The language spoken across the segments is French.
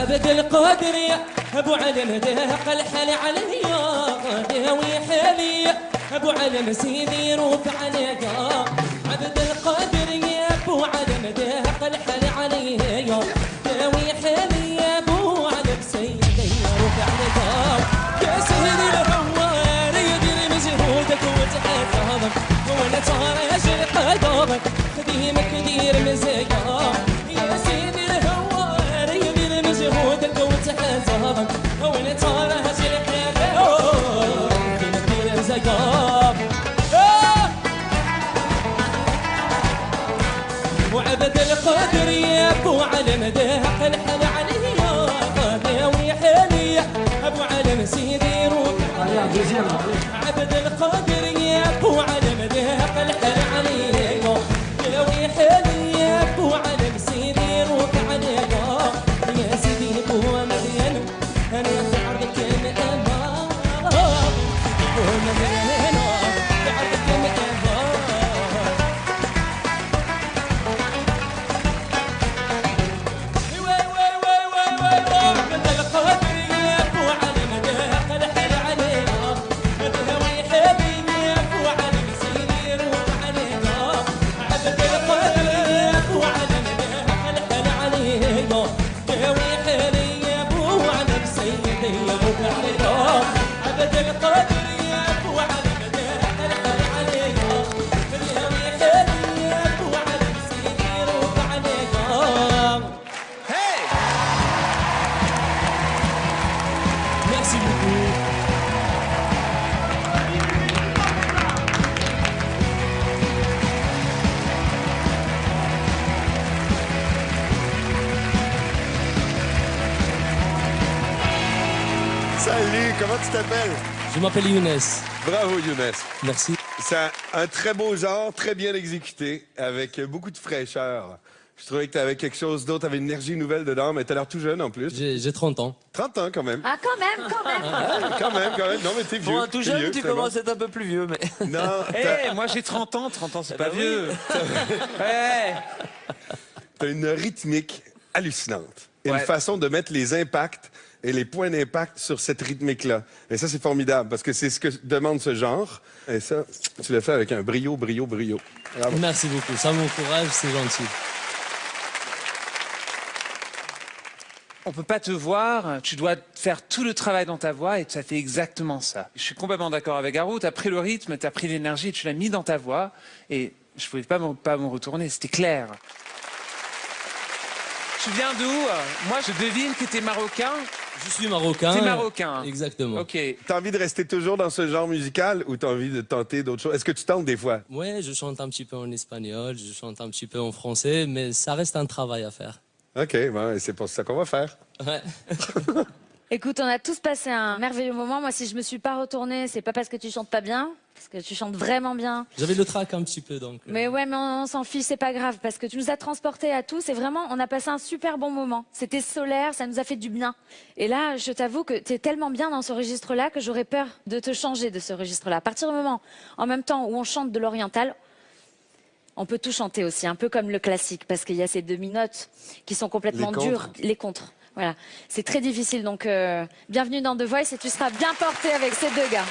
عبد القادر يا ابو علم دهق الحل عليا داوي حالي ابو علم سيدي رفع لقا عبد القادر يا ابو علم دهق الحل عليا داوي حالي يا ابو علم سيدي رفع لقا يا سيدي الهوار يدير مجهودك وتحفظك ولا تعرج القدر قديمك دير مزايا يا سيدي الهوار يدير مجهودك وتحفظك ولا تعرج القدر قديمك دير مزايا وعبد القادر يا ابو علم دهق الحل عليا داوي حالي ابو علم سيدي روح عبد القادر يا ابو علم دهق الحل عليا داوي حالي يا ابو علم سيدي روح عليا يا سيدي ابو مدين انا في عرضك مأمان ابو مدين في عرضك مأمان Salut, comment tu t'appelles? Je m'appelle Younes. Bravo Younes. Merci. C'est un très beau genre, très bien exécuté, avec beaucoup de fraîcheur. Je trouvais que tu avais quelque chose d'autre, tu avais une énergie nouvelle dedans, mais tu as l'air tout jeune en plus. J'ai 30 ans. 30 ans quand même. Ah, quand même, quand même. Ah, quand même. Non, mais t'es vieux. Pour un tout t'es jeune, vieux, tu c'est commences bon. à être un peu plus vieux, mais... Non, Eh, moi j'ai 30 ans, 30 ans c'est pas bah oui. vieux. Ouais. t'as une rythmique hallucinante. Et une Ouais. façon de mettre les impacts et les points d'impact sur cette rythmique-là. Et ça, c'est formidable, parce que c'est ce que demande ce genre. Et ça, tu l'as fait avec un brio. Bravo. Merci beaucoup. Ça m'encourage, c'est gentil. On peut pas te voir, tu dois faire tout le travail dans ta voix et ça fait exactement ça. Je suis complètement d'accord avec Garou, tu as pris le rythme, tu as pris l'énergie, tu l'as mis dans ta voix et je pouvais pas me retourner, c'était clair. Tu viens d'où? Moi je devine que tu es marocain. Je suis marocain. T'es marocain. Exactement. Ok. T'as envie de rester toujours dans ce genre musical ou t'as envie de tenter d'autres choses? Est-ce que tu tentes des fois? Ouais, je chante un petit peu en espagnol, je chante un petit peu en français, mais ça reste un travail à faire. OK, bon, c'est pour ça qu'on va faire. Ouais. Écoute, on a tous passé un merveilleux moment. Moi, si je me suis pas retournée, c'est pas parce que tu chantes pas bien, parce que tu chantes vraiment bien. J'avais le trac un petit peu, donc... Mais ouais, mais on s'en fiche, c'est pas grave, parce que tu nous as transportés à tous et vraiment, on a passé un super bon moment. C'était solaire, ça nous a fait du bien. Et là, je t'avoue que t'es tellement bien dans ce registre-là que j'aurais peur de te changer de ce registre-là. À partir du moment, en même temps où on chante de l'oriental, on peut tout chanter aussi, un peu comme le classique, parce qu'il y a ces demi-notes qui sont complètement Les contres. dures, les contres. Voilà, c'est très difficile, donc bienvenue dans The Voice et tu seras bien porté avec ces deux gars.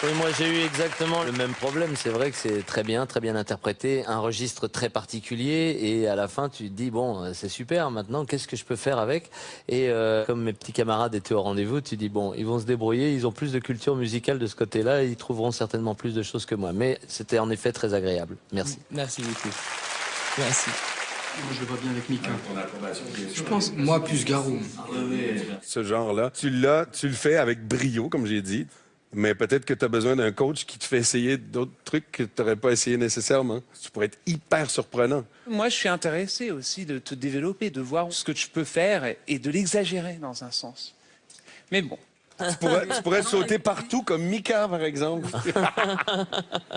Oui, moi j'ai eu exactement le même problème. C'est vrai que c'est très bien interprété, un registre très particulier et à la fin tu te dis bon c'est super, maintenant qu'est-ce que je peux faire avec? Et comme mes petits camarades étaient au rendez-vous, tu dis bon ils vont se débrouiller, ils ont plus de culture musicale de ce côté-là, ils trouveront certainement plus de choses que moi. Mais c'était en effet très agréable. Merci. Merci beaucoup. Merci. Moi, je le vois bien avec Mika. Je pense, moi, plus Garou. Ce genre-là, tu le fais avec brio, comme j'ai dit. Mais peut-être que tu as besoin d'un coach qui te fait essayer d'autres trucs que tu n'aurais pas essayé nécessairement. Tu pourrais être hyper surprenant. Moi je suis intéressé aussi de te développer, de voir ce que tu peux faire et de l'exagérer dans un sens. Mais bon, Tu pourrais sauter partout comme Mika, par exemple.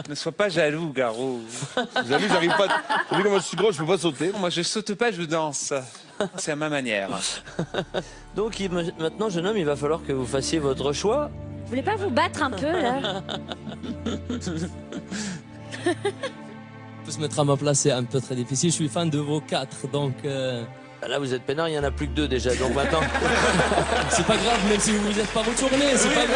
ne sois pas jaloux, Garou. Vous avez vu, j'arrive pas. Vous vu comment je suis gros, je peux pas sauter. Moi je saute pas, je danse. C'est à ma manière. Donc maintenant jeune homme, il va falloir que vous fassiez votre choix. Vous voulez pas vous battre un peu, là? Faut se mettre à ma place, c'est un peu très difficile. Je suis fan de vos quatre, donc Là, vous êtes peinard, il n'y en a plus que 2 déjà. Donc maintenant... C'est pas grave, même si vous vous êtes pas retourné, c'est pas grave.